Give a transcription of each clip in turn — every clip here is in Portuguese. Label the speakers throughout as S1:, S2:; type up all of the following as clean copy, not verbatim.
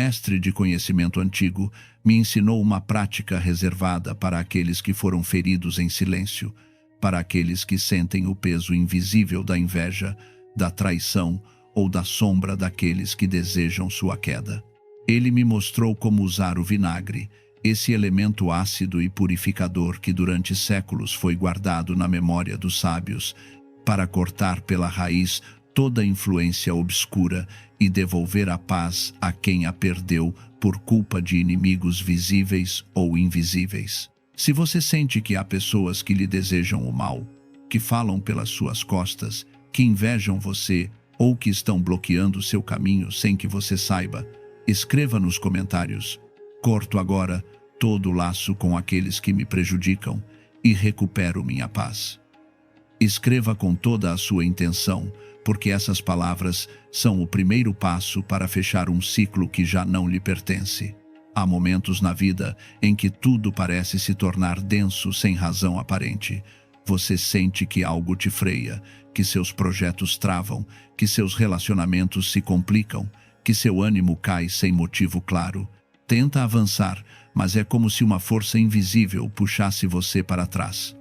S1: mestre de conhecimento antigo me ensinou uma prática reservada para aqueles que foram feridos em silêncio, para aqueles que sentem o peso invisível da inveja, da traição ou da sombra daqueles que desejam sua queda. Ele me mostrou como usar o vinagre, esse elemento ácido e purificador que durante séculos foi guardado na memória dos sábios, para cortar pela raiz toda a influência obscura e devolver a paz a quem a perdeu por culpa de inimigos visíveis ou invisíveis. Se você sente que há pessoas que lhe desejam o mal, que falam pelas suas costas, que invejam você ou que estão bloqueando seu caminho sem que você saiba, escreva nos comentários: corto agora todo o laço com aqueles que me prejudicam e recupero minha paz. Escreva com toda a sua intenção, porque essas palavras são o primeiro passo para fechar um ciclo que já não lhe pertence. Há momentos na vida em que tudo parece se tornar denso sem razão aparente. Você sente que algo te freia, que seus projetos travam, que seus relacionamentos se complicam, que seu ânimo cai sem motivo claro. Tenta avançar, mas é como se uma força invisível puxasse você para trás.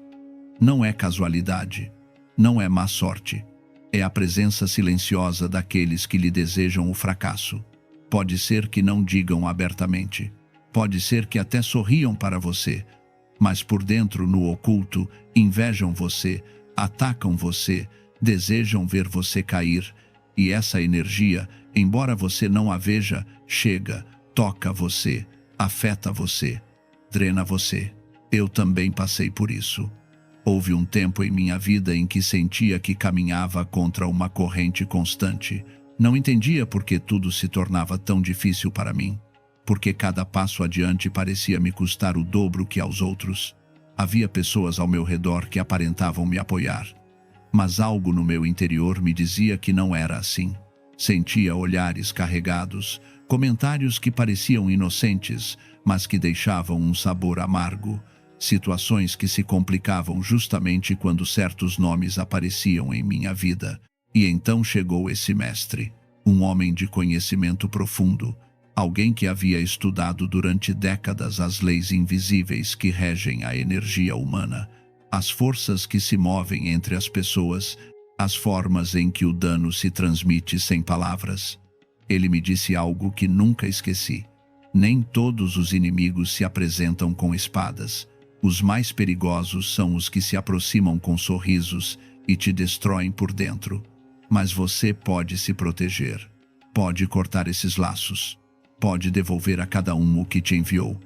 S1: Não é casualidade, não é má sorte. É a presença silenciosa daqueles que lhe desejam o fracasso. Pode ser que não digam abertamente, pode ser que até sorriam para você, mas por dentro, no oculto, invejam você, atacam você, desejam ver você cair, e essa energia, embora você não a veja, chega, toca você, afeta você, drena você. Eu também passei por isso. Houve um tempo em minha vida em que sentia que caminhava contra uma corrente constante. Não entendia por que tudo se tornava tão difícil para mim, porque cada passo adiante parecia me custar o dobro que aos outros. Havia pessoas ao meu redor que aparentavam me apoiar, mas algo no meu interior me dizia que não era assim. Sentia olhares carregados, comentários que pareciam inocentes, mas que deixavam um sabor amargo, situações que se complicavam justamente quando certos nomes apareciam em minha vida. E então chegou esse mestre, um homem de conhecimento profundo, alguém que havia estudado durante décadas as leis invisíveis que regem a energia humana, as forças que se movem entre as pessoas, as formas em que o dano se transmite sem palavras. Ele me disse algo que nunca esqueci: nem todos os inimigos se apresentam com espadas. Os mais perigosos são os que se aproximam com sorrisos e te destroem por dentro. Mas você pode se proteger, pode cortar esses laços, pode devolver a cada um o que te enviou.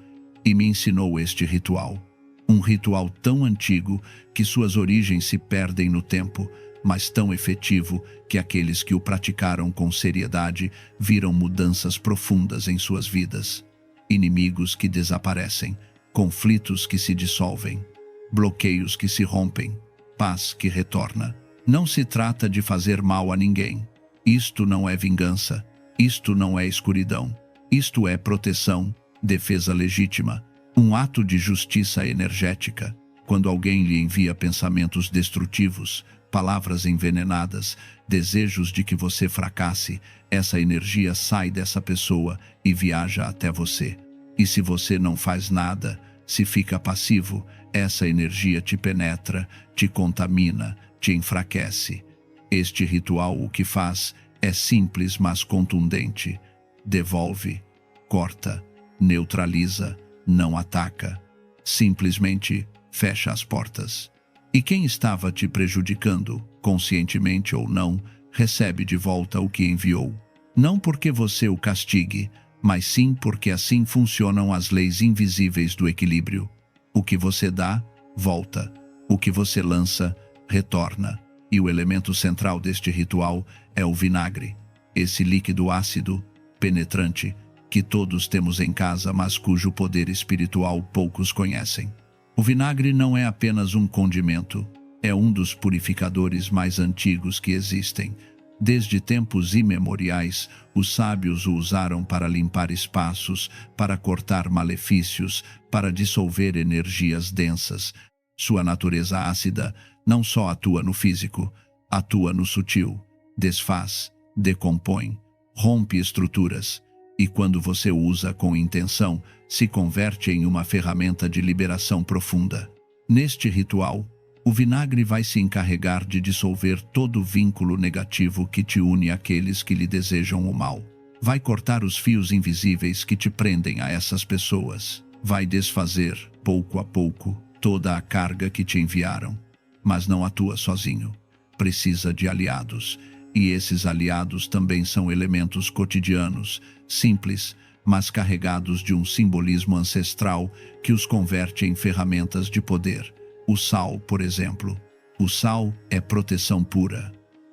S1: E me ensinou este ritual. Um ritual tão antigo que suas origens se perdem no tempo, mas tão efetivo que aqueles que o praticaram com seriedade viram mudanças profundas em suas vidas. Inimigos que desaparecem, conflitos que se dissolvem, bloqueios que se rompem, paz que retorna. Não se trata de fazer mal a ninguém. Isto não é vingança, isto não é escuridão. Isto é proteção, defesa legítima, um ato de justiça energética. Quando alguém lhe envia pensamentos destrutivos, palavras envenenadas, desejos de que você fracasse, essa energia sai dessa pessoa e viaja até você. E se você não faz nada, se fica passivo, essa energia te penetra, te contamina, te enfraquece. Este ritual o que faz é simples, mas contundente. Devolve, corta, neutraliza, não ataca. Simplesmente fecha as portas. E quem estava te prejudicando, conscientemente ou não, recebe de volta o que enviou. Não porque você o castigue, mas sim porque assim funcionam as leis invisíveis do equilíbrio. O que você dá, volta. O que você lança, retorna. E o elemento central deste ritual é o vinagre, esse líquido ácido, penetrante, que todos temos em casa, mas cujo poder espiritual poucos conhecem. O vinagre não é apenas um condimento, é um dos purificadores mais antigos que existem. Desde tempos imemoriais, os sábios o usaram para limpar espaços, para cortar malefícios, para dissolver energias densas. Sua natureza ácida não só atua no físico, atua no sutil, desfaz, decompõe, rompe estruturas. e quando você usa com intenção, se converte em uma ferramenta de liberação profunda. Neste ritual, o vinagre vai se encarregar de dissolver todo vínculo negativo que te une àqueles que lhe desejam o mal. Vai cortar os fios invisíveis que te prendem a essas pessoas. Vai desfazer, pouco a pouco, toda a carga que te enviaram. Mas não atua sozinho. Precisa de aliados. E esses aliados também são elementos cotidianos, simples, mas carregados de um simbolismo ancestral que os converte em ferramentas de poder. O sal, por exemplo. O sal é proteção pura.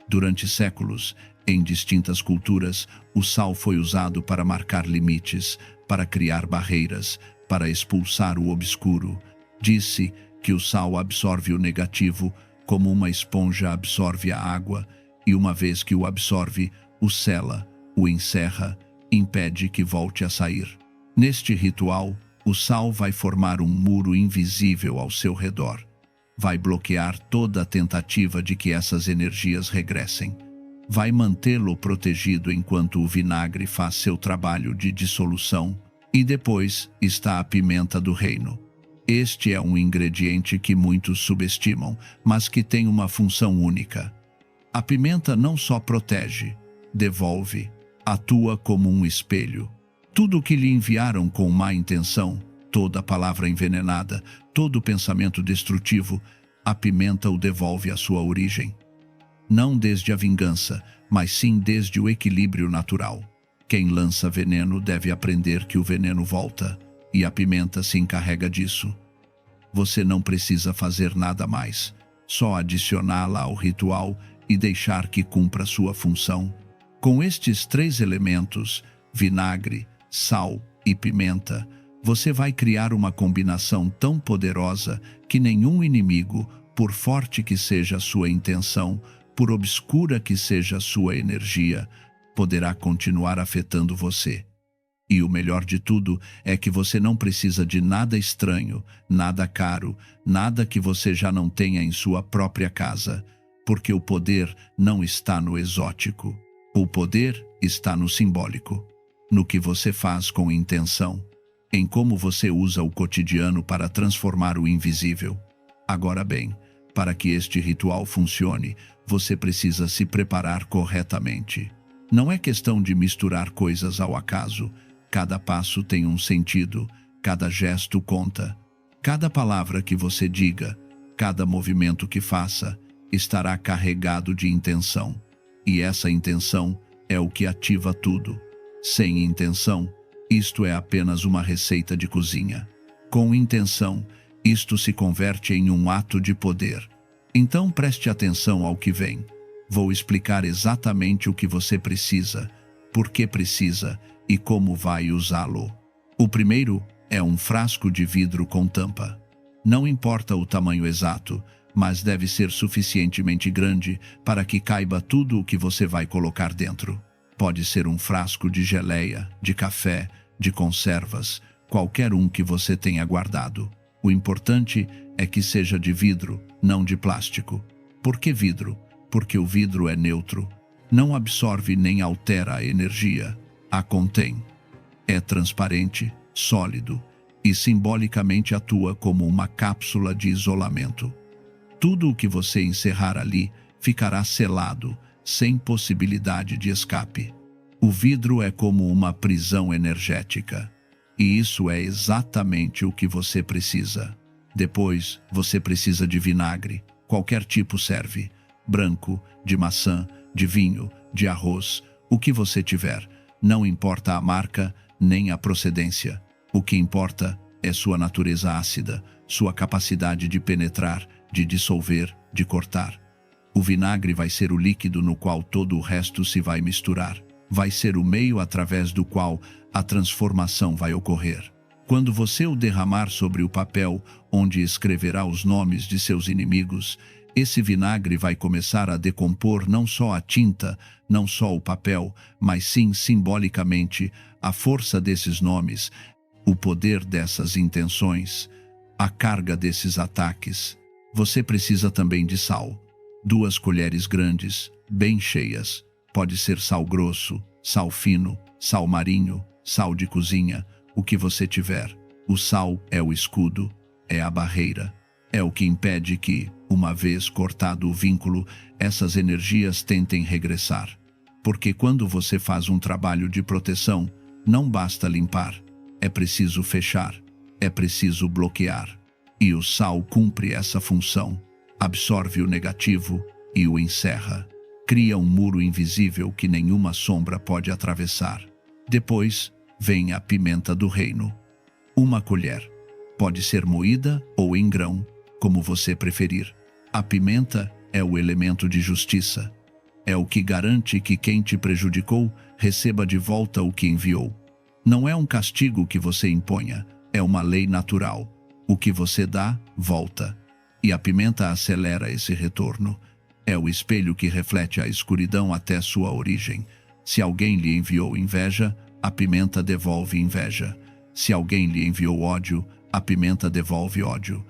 S1: Durante séculos, em distintas culturas, o sal foi usado para marcar limites, para criar barreiras, para expulsar o obscuro. Disse que o sal absorve o negativo como uma esponja absorve a água, e uma vez que o absorve, o sela, o encerra, impede que volte a sair. Neste ritual, o sal vai formar um muro invisível ao seu redor. Vai bloquear toda a tentativa de que essas energias regressem. Vai mantê-lo protegido enquanto o vinagre faz seu trabalho de dissolução. E depois está a pimenta do reino. Este é um ingrediente que muitos subestimam, mas que tem uma função única. A pimenta não só protege, devolve, atua como um espelho. Tudo o que lhe enviaram com má intenção, toda palavra envenenada, todo pensamento destrutivo, a pimenta o devolve à sua origem. Não desde a vingança, mas sim desde o equilíbrio natural. Quem lança veneno deve aprender que o veneno volta, e a pimenta se encarrega disso. Você não precisa fazer nada mais, só adicioná-la ao ritual e deixar que cumpra sua função. Com estes 3 elementos, vinagre, sal e pimenta, você vai criar uma combinação tão poderosa que nenhum inimigo, por forte que seja a sua intenção, por obscura que seja a sua energia, poderá continuar afetando você. E o melhor de tudo é que você não precisa de nada estranho, nada caro, nada que você já não tenha em sua própria casa, porque o poder não está no exótico. O poder está no simbólico, no que você faz com intenção, em como você usa o cotidiano para transformar o invisível. Agora bem, para que este ritual funcione, você precisa se preparar corretamente. Não é questão de misturar coisas ao acaso. Cada passo tem um sentido, cada gesto conta. Cada palavra que você diga, cada movimento que faça, estará carregado de intenção. E essa intenção é o que ativa tudo. Sem intenção, isto é apenas uma receita de cozinha. Com intenção, isto se converte em um ato de poder. Então preste atenção ao que vem. Vou explicar exatamente o que você precisa, por que precisa e como vai usá-lo. O primeiro é um frasco de vidro com tampa. Não importa o tamanho exato, mas deve ser suficientemente grande para que caiba tudo o que você vai colocar dentro. Pode ser um frasco de geleia, de café, de conservas, qualquer um que você tenha guardado. O importante é que seja de vidro, não de plástico. Por que vidro? Porque o vidro é neutro. Não absorve nem altera a energia. A contém. É transparente, sólido e simbolicamente atua como uma cápsula de isolamento. Tudo o que você encerrar ali ficará selado, sem possibilidade de escape. O vidro é como uma prisão energética. E isso é exatamente o que você precisa. Depois, você precisa de vinagre. Qualquer tipo serve. Branco, de maçã, de vinho, de arroz, o que você tiver. Não importa a marca, nem a procedência. O que importa é sua natureza ácida, sua capacidade de penetrar, de dissolver, de cortar. O vinagre vai ser o líquido no qual todo o resto se vai misturar. Vai ser o meio através do qual a transformação vai ocorrer. Quando você o derramar sobre o papel onde escreverá os nomes de seus inimigos, esse vinagre vai começar a decompor não só a tinta, não só o papel, mas sim simbolicamente a força desses nomes, o poder dessas intenções, a carga desses ataques. Você precisa também de sal. 2 colheres grandes, bem cheias. Pode ser sal grosso, sal fino, sal marinho, sal de cozinha, o que você tiver. O sal é o escudo, é a barreira, é o que impede que, uma vez cortado o vínculo, essas energias tentem regressar. Porque quando você faz um trabalho de proteção, não basta limpar, é preciso fechar, é preciso bloquear. E o sal cumpre essa função, absorve o negativo e o encerra. Cria um muro invisível que nenhuma sombra pode atravessar. Depois, vem a pimenta do reino. Uma colher. Pode ser moída ou em grão, como você preferir. A pimenta é o elemento de justiça. É o que garante que quem te prejudicou receba de volta o que enviou. Não é um castigo que você imponha, é uma lei natural. O que você dá, volta. E a pimenta acelera esse retorno. É o espelho que reflete a escuridão até sua origem. Se alguém lhe enviou inveja, a pimenta devolve inveja. Se alguém lhe enviou ódio, a pimenta devolve ódio.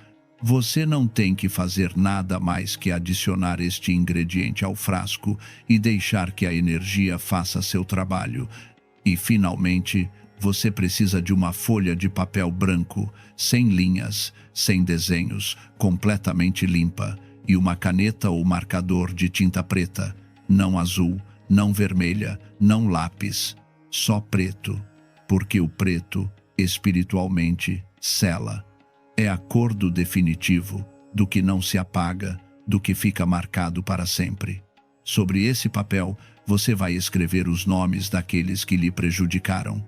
S1: Você não tem que fazer nada mais que adicionar este ingrediente ao frasco e deixar que a energia faça seu trabalho. E, finalmente, você precisa de uma folha de papel branco, sem linhas, sem desenhos, completamente limpa, e uma caneta ou marcador de tinta preta, não azul, não vermelha, não lápis, só preto, porque o preto, espiritualmente, sela. É acordo definitivo do que não se apaga, do que fica marcado para sempre. Sobre esse papel, você vai escrever os nomes daqueles que lhe prejudicaram.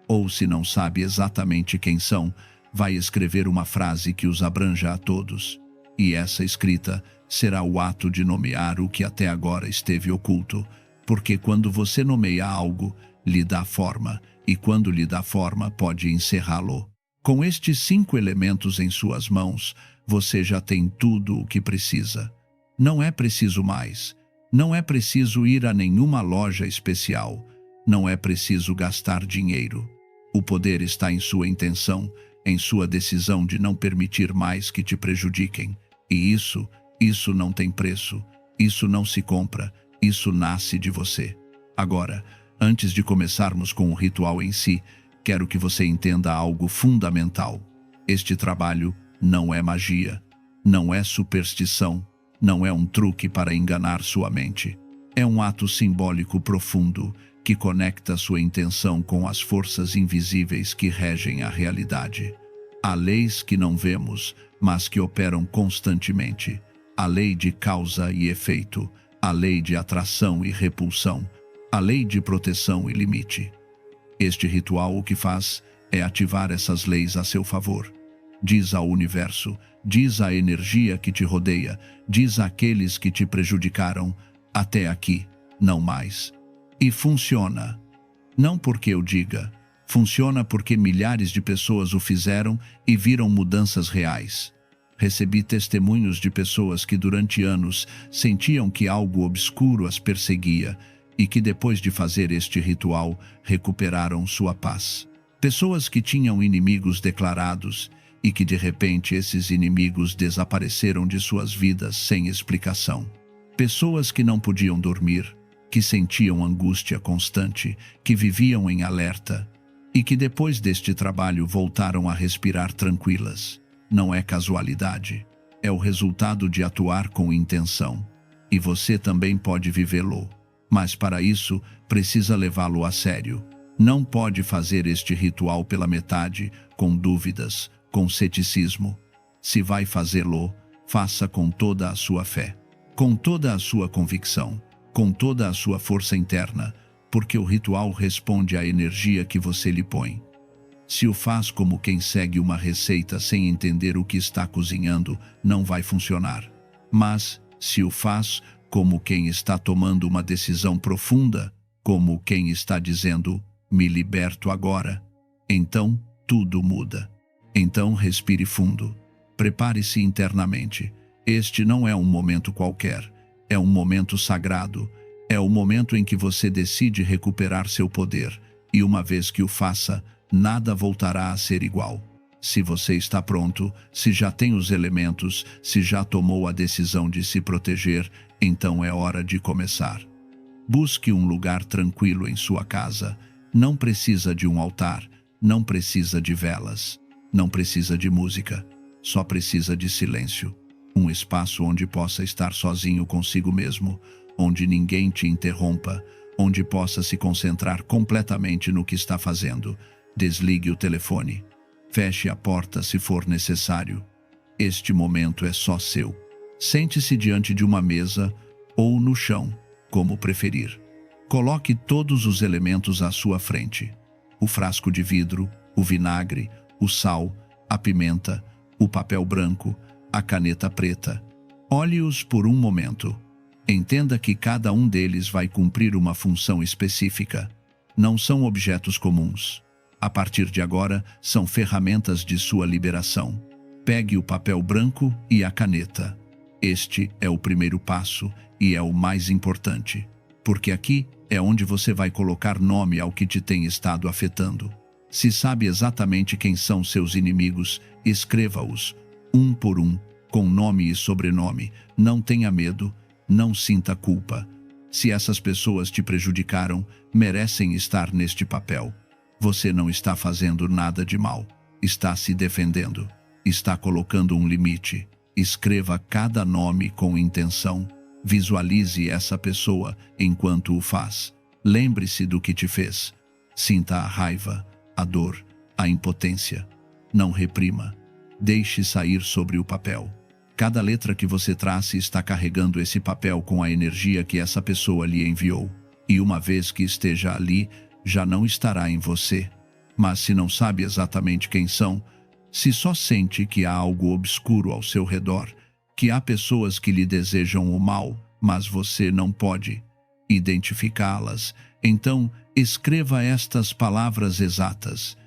S1: Ou, se não sabe exatamente quem são, vai escrever uma frase que os abranja a todos. E essa escrita será o ato de nomear o que até agora esteve oculto, porque quando você nomeia algo, lhe dá forma, e quando lhe dá forma, pode encerrá-lo. Com estes 5 elementos em suas mãos, você já tem tudo o que precisa. Não é preciso mais. Não é preciso ir a nenhuma loja especial. Não é preciso gastar dinheiro. O poder está em sua intenção, em sua decisão de não permitir mais que te prejudiquem. E isso não tem preço. Isso não se compra. Isso nasce de você. Agora, antes de começarmos com o ritual em si, quero que você entenda algo fundamental. Este trabalho não é magia, não é superstição, não é um truque para enganar sua mente. É um ato simbólico profundo que conecta sua intenção com as forças invisíveis que regem a realidade. Há leis que não vemos, mas que operam constantemente. A lei de causa e efeito, a lei de atração e repulsão, a lei de proteção e limite. Este ritual o que faz é ativar essas leis a seu favor. Diz ao universo, diz à energia que te rodeia, diz àqueles que te prejudicaram, até aqui, não mais. E funciona. Não porque eu diga, funciona porque milhares de pessoas o fizeram e viram mudanças reais. Recebi testemunhos de pessoas que durante anos sentiam que algo obscuro as perseguia, e que depois de fazer este ritual, recuperaram sua paz. Pessoas que tinham inimigos declarados e que de repente esses inimigos desapareceram de suas vidas sem explicação. Pessoas que não podiam dormir, que sentiam angústia constante, que viviam em alerta e que depois deste trabalho voltaram a respirar tranquilas. Não é casualidade, é o resultado de atuar com intenção. E você também pode vivê-lo. Mas para isso, precisa levá-lo a sério. Não pode fazer este ritual pela metade, com dúvidas, com ceticismo. Se vai fazê-lo, faça com toda a sua fé, com toda a sua convicção, com toda a sua força interna, porque o ritual responde à energia que você lhe põe. Se o faz como quem segue uma receita sem entender o que está cozinhando, não vai funcionar. Mas, se o faz como quem está tomando uma decisão profunda, como quem está dizendo, me liberto agora, então tudo muda. Então respire fundo, prepare-se internamente. Este não é um momento qualquer, é um momento sagrado, é o momento em que você decide recuperar seu poder, e uma vez que o faça, nada voltará a ser igual. Se você está pronto, se já tem os elementos, se já tomou a decisão de se proteger, então é hora de começar. Busque um lugar tranquilo em sua casa, Não precisa de um altar, não precisa de velas, não precisa de música, só precisa de silêncio. Um espaço onde possa estar sozinho consigo mesmo, onde ninguém te interrompa, onde possa se concentrar completamente no que está fazendo. Desligue o telefone. Feche a porta se for necessário. Este momento é só seu. Sente-se diante de uma mesa ou no chão, como preferir. Coloque todos os elementos à sua frente. O frasco de vidro, o vinagre, o sal, a pimenta, o papel branco, a caneta preta. Olhe-os por um momento. Entenda que cada um deles vai cumprir uma função específica. Não são objetos comuns. A partir de agora, são ferramentas de sua liberação. Pegue o papel branco e a caneta. Este é o primeiro passo e é o mais importante, porque aqui é onde você vai colocar nome ao que te tem estado afetando. Se sabe exatamente quem são seus inimigos, escreva-os, um por um, com nome e sobrenome. Não tenha medo, não sinta culpa. Se essas pessoas te prejudicaram, merecem estar neste papel. Você não está fazendo nada de mal. Está se defendendo. Está colocando um limite. Escreva cada nome com intenção. Visualize essa pessoa enquanto o faz. Lembre-se do que te fez. Sinta a raiva, a dor, a impotência. Não reprima. Deixe sair sobre o papel. Cada letra que você trace está carregando esse papel com a energia que essa pessoa lhe enviou. E uma vez que esteja ali, já não estará em você. Mas se não sabe exatamente quem são, se só sente que há algo obscuro ao seu redor, que há pessoas que lhe desejam o mal, mas você não pode identificá-las, então escreva estas palavras exatas: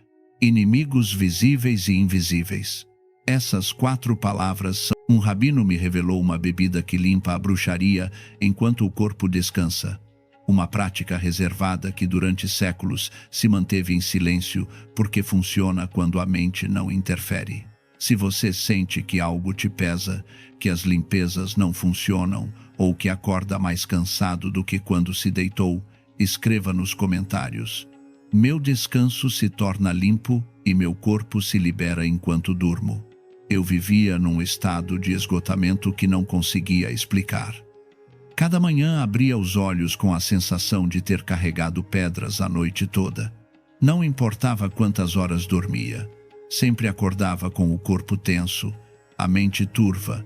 S1: inimigos visíveis e invisíveis. Essas 4 palavras são... Um rabino me revelou uma bebida que limpa a bruxaria enquanto o corpo descansa. Uma prática reservada que durante séculos se manteve em silêncio porque funciona quando a mente não interfere. Se você sente que algo te pesa, que as limpezas não funcionam ou que acorda mais cansado do que quando se deitou, escreva nos comentários: meu descanso se torna limpo e meu corpo se libera enquanto durmo. Eu vivia num estado de esgotamento que não conseguia explicar. Cada manhã abria os olhos com a sensação de ter carregado pedras a noite toda. Não importava quantas horas dormia. Sempre acordava com o corpo tenso, a mente turva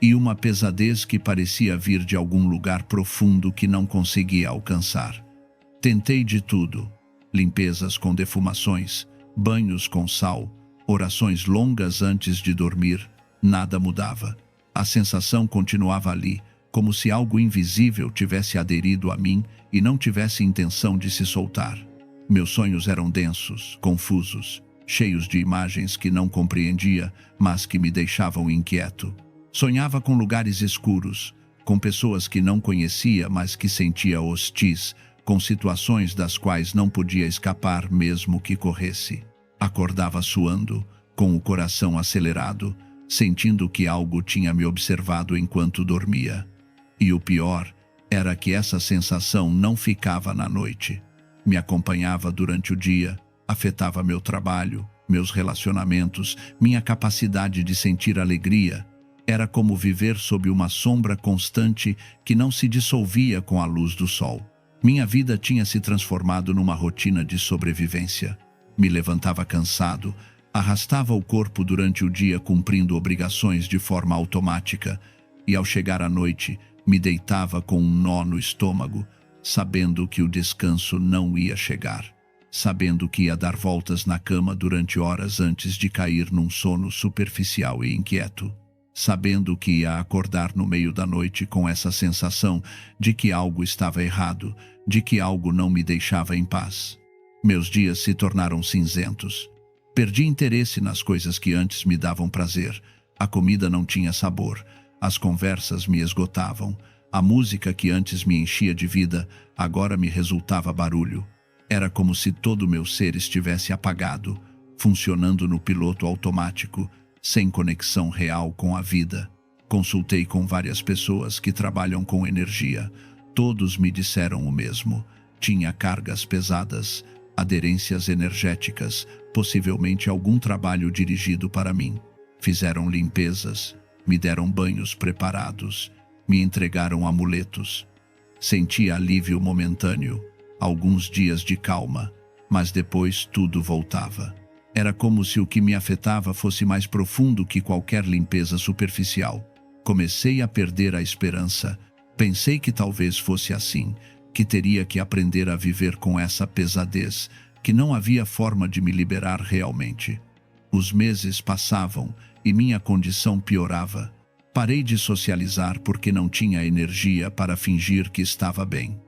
S1: e uma pesadez que parecia vir de algum lugar profundo que não conseguia alcançar. Tentei de tudo: limpezas com defumações, banhos com sal, orações longas antes de dormir. Nada mudava. A sensação continuava ali, como se algo invisível tivesse aderido a mim e não tivesse intenção de se soltar. Meus sonhos eram densos, confusos, cheios de imagens que não compreendia, mas que me deixavam inquieto. Sonhava com lugares escuros, com pessoas que não conhecia, mas que sentia hostis, com situações das quais não podia escapar mesmo que corresse. Acordava suando, com o coração acelerado, sentindo que algo tinha me observado enquanto dormia. E o pior era que essa sensação não ficava na noite. Me acompanhava durante o dia, afetava meu trabalho, meus relacionamentos, minha capacidade de sentir alegria. Era como viver sob uma sombra constante que não se dissolvia com a luz do sol. Minha vida tinha se transformado numa rotina de sobrevivência. Me levantava cansado, arrastava o corpo durante o dia cumprindo obrigações de forma automática, e ao chegar à noite, me deitava com um nó no estômago, sabendo que o descanso não ia chegar, sabendo que ia dar voltas na cama durante horas antes de cair num sono superficial e inquieto, sabendo que ia acordar no meio da noite com essa sensação de que algo estava errado, de que algo não me deixava em paz. Meus dias se tornaram cinzentos. Perdi interesse nas coisas que antes me davam prazer. A comida não tinha sabor. As conversas me esgotavam. A música que antes me enchia de vida, agora me resultava barulho. Era como se todo o meu ser estivesse apagado, funcionando no piloto automático, sem conexão real com a vida. Consultei com várias pessoas que trabalham com energia. Todos me disseram o mesmo. Tinha cargas pesadas. aderências energéticas, possivelmente algum trabalho dirigido para mim. Fizeram limpezas, me deram banhos preparados, me entregaram amuletos. Senti alívio momentâneo, alguns dias de calma, mas depois tudo voltava. Era como se o que me afetava fosse mais profundo que qualquer limpeza superficial. Comecei a perder a esperança. Pensei que talvez fosse assim, que teria que aprender a viver com essa pesadez, que não havia forma de me liberar realmente. Os meses passavam e minha condição piorava. Parei de socializar porque não tinha energia para fingir que estava bem.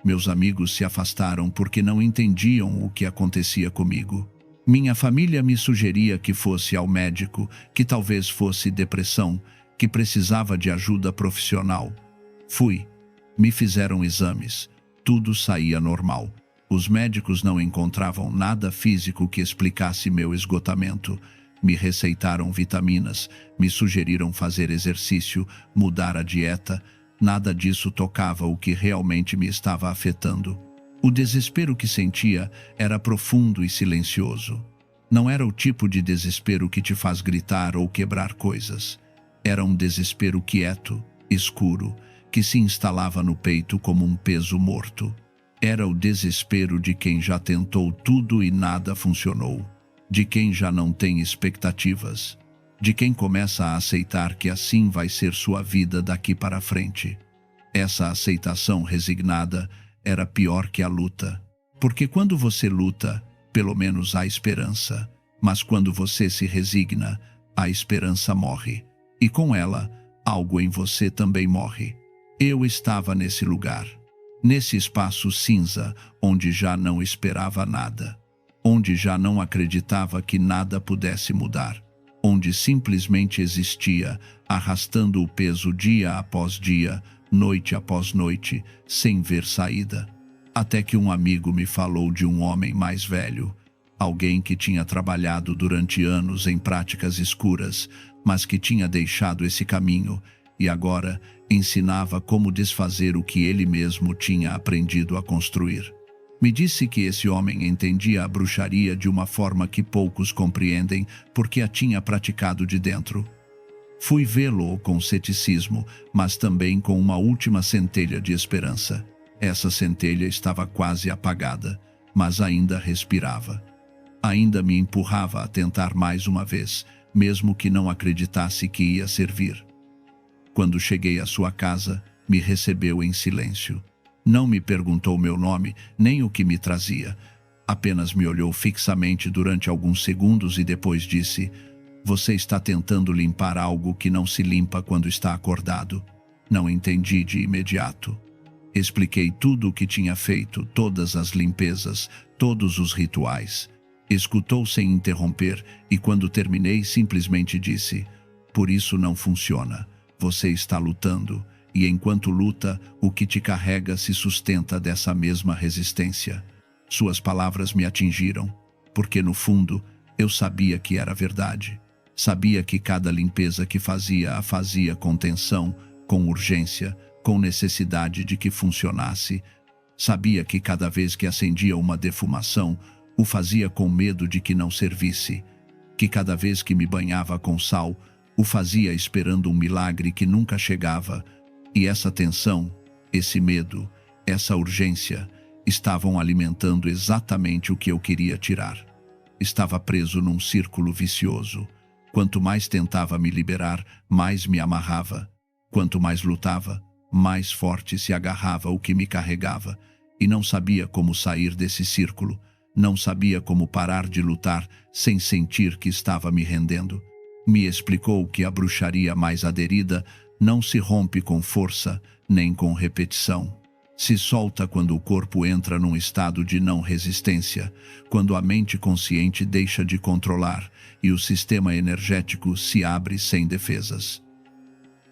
S1: Meus amigos se afastaram porque não entendiam o que acontecia comigo. Minha família me sugeria que fosse ao médico, que talvez fosse depressão, que precisava de ajuda profissional. Fui. Me fizeram exames. Tudo saía normal. Os médicos não encontravam nada físico que explicasse meu esgotamento. Me receitaram vitaminas, me sugeriram fazer exercício, mudar a dieta. Nada disso tocava o que realmente me estava afetando. O desespero que sentia era profundo e silencioso. Não era o tipo de desespero que te faz gritar ou quebrar coisas. Era um desespero quieto, escuro, que se instalava no peito como um peso morto. Era o desespero de quem já tentou tudo e nada funcionou. De quem já não tem expectativas. De quem começa a aceitar que assim vai ser sua vida daqui para frente. Essa aceitação resignada era pior que a luta. Porque quando você luta, pelo menos há esperança. Mas quando você se resigna, a esperança morre. E com ela, algo em você também morre. Eu estava nesse lugar. Nesse espaço cinza, onde já não esperava nada. Onde já não acreditava que nada pudesse mudar. Onde simplesmente existia, arrastando o peso dia após dia, noite após noite, sem ver saída. Até que um amigo me falou de um homem mais velho, alguém que tinha trabalhado durante anos em práticas escuras, mas que tinha deixado esse caminho e agora ensinava como desfazer o que ele mesmo tinha aprendido a construir. Me disse que esse homem entendia a bruxaria de uma forma que poucos compreendem porque a tinha praticado de dentro. Fui vê-lo com ceticismo, mas também com uma última centelha de esperança. Essa centelha estava quase apagada, mas ainda respirava. Ainda me empurrava a tentar mais uma vez, mesmo que não acreditasse que ia servir. Quando cheguei à sua casa, me recebeu em silêncio. Não me perguntou meu nome, nem o que me trazia. Apenas me olhou fixamente durante alguns segundos e depois disse: "Você está tentando limpar algo que não se limpa quando está acordado." Não entendi de imediato. Expliquei tudo o que tinha feito, todas as limpezas, todos os rituais. Escutou sem interromper e quando terminei simplesmente disse: "Por isso não funciona. Você está lutando. E enquanto luta, o que te carrega se sustenta dessa mesma resistência." Suas palavras me atingiram, porque no fundo eu sabia que era verdade. Sabia que cada limpeza que fazia a fazia com tensão, com urgência, com necessidade de que funcionasse. Sabia que cada vez que acendia uma defumação, o fazia com medo de que não servisse. Que cada vez que me banhava com sal, o fazia esperando um milagre que nunca chegava. E essa tensão, esse medo, essa urgência, estavam alimentando exatamente o que eu queria tirar. Estava preso num círculo vicioso. Quanto mais tentava me liberar, mais me amarrava. Quanto mais lutava, mais forte se agarrava o que me carregava. E não sabia como sair desse círculo. Não sabia como parar de lutar sem sentir que estava me rendendo. Me explicou que a bruxaria mais aderida não se rompe com força, nem com repetição. Se solta quando o corpo entra num estado de não resistência, quando a mente consciente deixa de controlar e o sistema energético se abre sem defesas.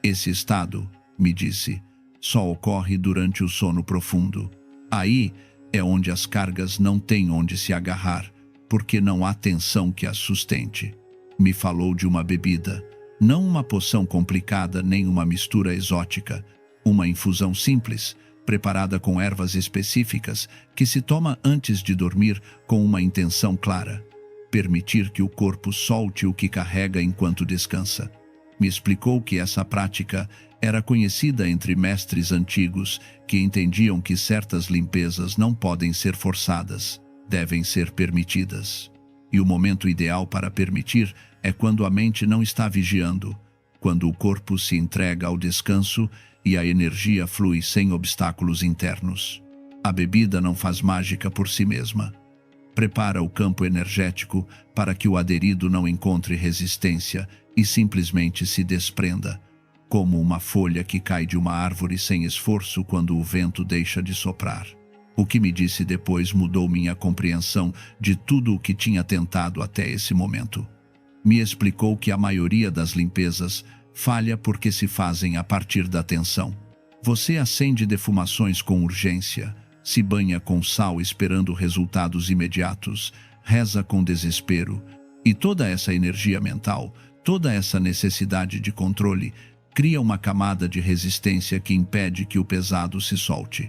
S1: Esse estado, me disse, só ocorre durante o sono profundo. Aí é onde as cargas não têm onde se agarrar, porque não há tensão que as sustente. Me falou de uma bebida, não uma poção complicada nem uma mistura exótica, uma infusão simples, preparada com ervas específicas, que se toma antes de dormir com uma intenção clara: permitir que o corpo solte o que carrega enquanto descansa. Me explicou que essa prática era conhecida entre mestres antigos que entendiam que certas limpezas não podem ser forçadas, devem ser permitidas. E o momento ideal para permitir é quando a mente não está vigiando, quando o corpo se entrega ao descanso e a energia flui sem obstáculos internos. A bebida não faz mágica por si mesma. Prepara o campo energético para que o aderido não encontre resistência e simplesmente se desprenda, como uma folha que cai de uma árvore sem esforço quando o vento deixa de soprar. O que me disse depois mudou minha compreensão de tudo o que tinha tentado até esse momento. Me explicou que a maioria das limpezas falha porque se fazem a partir da tensão. Você acende defumações com urgência, se banha com sal esperando resultados imediatos, reza com desespero, e toda essa energia mental, toda essa necessidade de controle, cria uma camada de resistência que impede que o pesado se solte.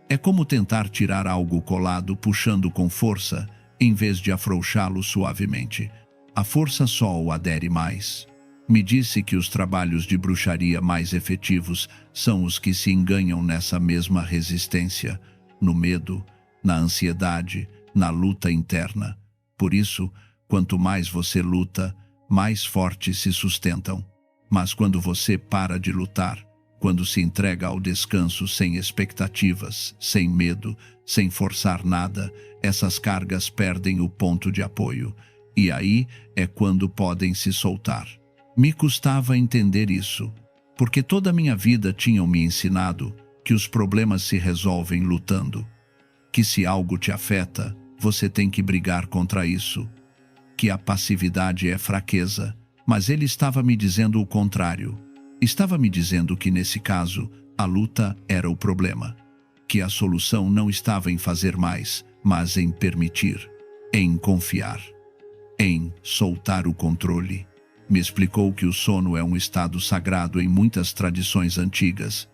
S1: É como tentar tirar algo colado puxando com força, em vez de afrouxá-lo suavemente. A força só o adere mais. Me disse que os trabalhos de bruxaria mais efetivos são os que se enganham nessa mesma resistência, no medo, na ansiedade, na luta interna. Por isso, quanto mais você luta, mais fortes se sustentam. Mas quando você para de lutar, quando se entrega ao descanso sem expectativas, sem medo, sem forçar nada, essas cargas perdem o ponto de apoio. E aí é quando podem se soltar. Me custava entender isso, porque toda a minha vida tinham me ensinado que os problemas se resolvem lutando, que se algo te afeta, você tem que brigar contra isso, que a passividade é fraqueza, mas ele estava me dizendo o contrário. Estava me dizendo que nesse caso, a luta era o problema, que a solução não estava em fazer mais, mas em permitir, em confiar, em soltar o controle. Me explicou que o sono é um estado sagrado em muitas tradições antigas,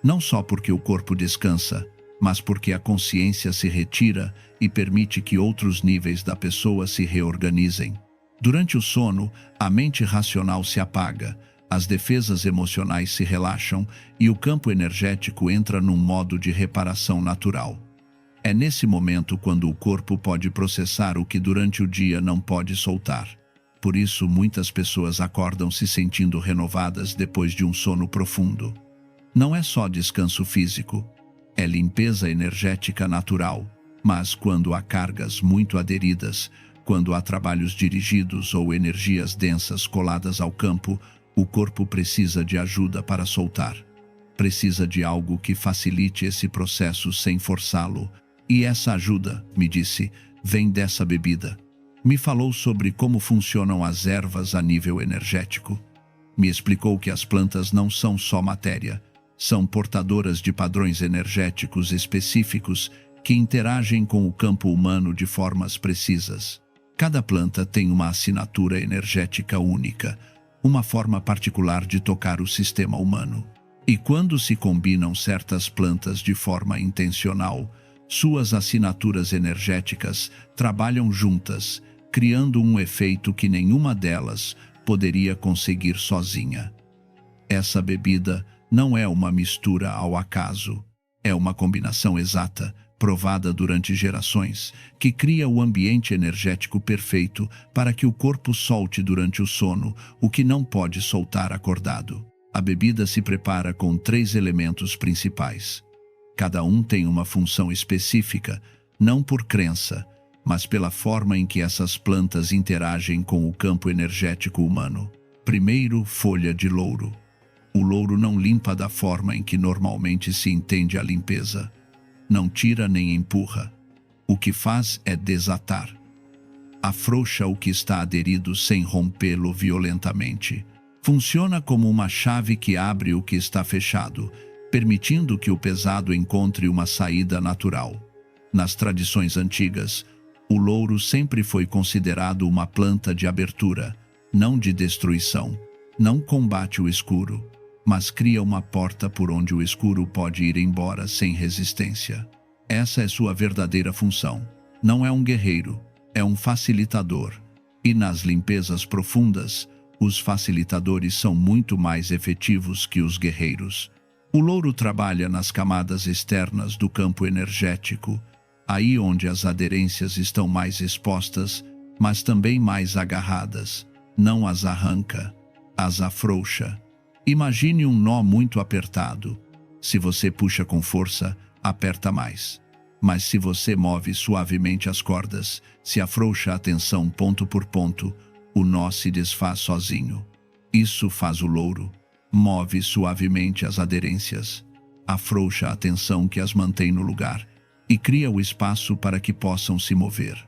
S1: não só porque o corpo descansa, mas porque a consciência se retira e permite que outros níveis da pessoa se reorganizem. Durante o sono, a mente racional se apaga, as defesas emocionais se relaxam e o campo energético entra num modo de reparação natural. É nesse momento quando o corpo pode processar o que durante o dia não pode soltar. Por isso, muitas pessoas acordam se sentindo renovadas depois de um sono profundo. Não é só descanso físico, é limpeza energética natural, mas quando há cargas muito aderidas, quando há trabalhos dirigidos ou energias densas coladas ao campo, o corpo precisa de ajuda para soltar. Precisa de algo que facilite esse processo sem forçá-lo. E essa ajuda, me disse, vem dessa bebida. Me falou sobre como funcionam as ervas a nível energético. Me explicou que as plantas não são só matéria, são portadoras de padrões energéticos específicos que interagem com o campo humano de formas precisas. Cada planta tem uma assinatura energética única, uma forma particular de tocar o sistema humano. E quando se combinam certas plantas de forma intencional, suas assinaturas energéticas trabalham juntas, criando um efeito que nenhuma delas poderia conseguir sozinha. Essa bebida não é uma mistura ao acaso, é uma combinação exata, provada durante gerações, que cria o ambiente energético perfeito para que o corpo solte durante o sono o que não pode soltar acordado. A bebida se prepara com 3 elementos principais. Cada um tem uma função específica, não por crença, mas pela forma em que essas plantas interagem com o campo energético humano. Primeiro, folha de louro. O louro não limpa da forma em que normalmente se entende a limpeza. Não tira nem empurra. O que faz é desatar. Afrouxa o que está aderido sem rompê-lo violentamente. Funciona como uma chave que abre o que está fechado, permitindo que o pesado encontre uma saída natural. Nas tradições antigas, o louro sempre foi considerado uma planta de abertura, não de destruição. Não combate o escuro, mas cria uma porta por onde o escuro pode ir embora sem resistência. Essa é sua verdadeira função. Não é um guerreiro, é um facilitador. E nas limpezas profundas, os facilitadores são muito mais efetivos que os guerreiros. O louro trabalha nas camadas externas do campo energético, aí onde as aderências estão mais expostas, mas também mais agarradas. Não as arranca, as afrouxa. Imagine um nó muito apertado. Se você puxa com força, aperta mais. Mas se você move suavemente as cordas, se afrouxa a tensão ponto por ponto, o nó se desfaz sozinho. Isso faz o louro. Move suavemente as aderências, afrouxa a tensão que as mantém no lugar e cria o espaço para que possam se mover.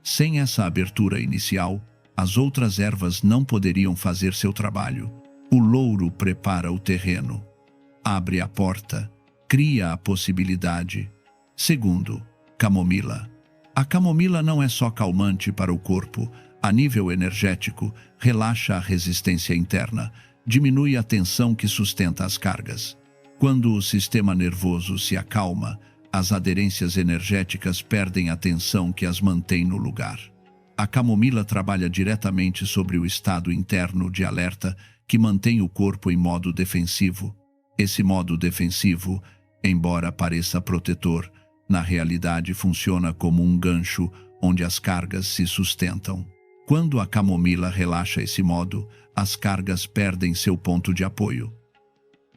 S1: Sem essa abertura inicial, as outras ervas não poderiam fazer seu trabalho. O louro prepara o terreno, abre a porta, cria a possibilidade. Segundo, camomila. A camomila não é só calmante para o corpo, a nível energético, relaxa a resistência interna, diminui a tensão que sustenta as cargas. Quando o sistema nervoso se acalma, as aderências energéticas perdem a tensão que as mantém no lugar. A camomila trabalha diretamente sobre o estado interno de alerta que mantém o corpo em modo defensivo. Esse modo defensivo, embora pareça protetor, na realidade funciona como um gancho onde as cargas se sustentam. Quando a camomila relaxa esse modo, as cargas perdem seu ponto de apoio.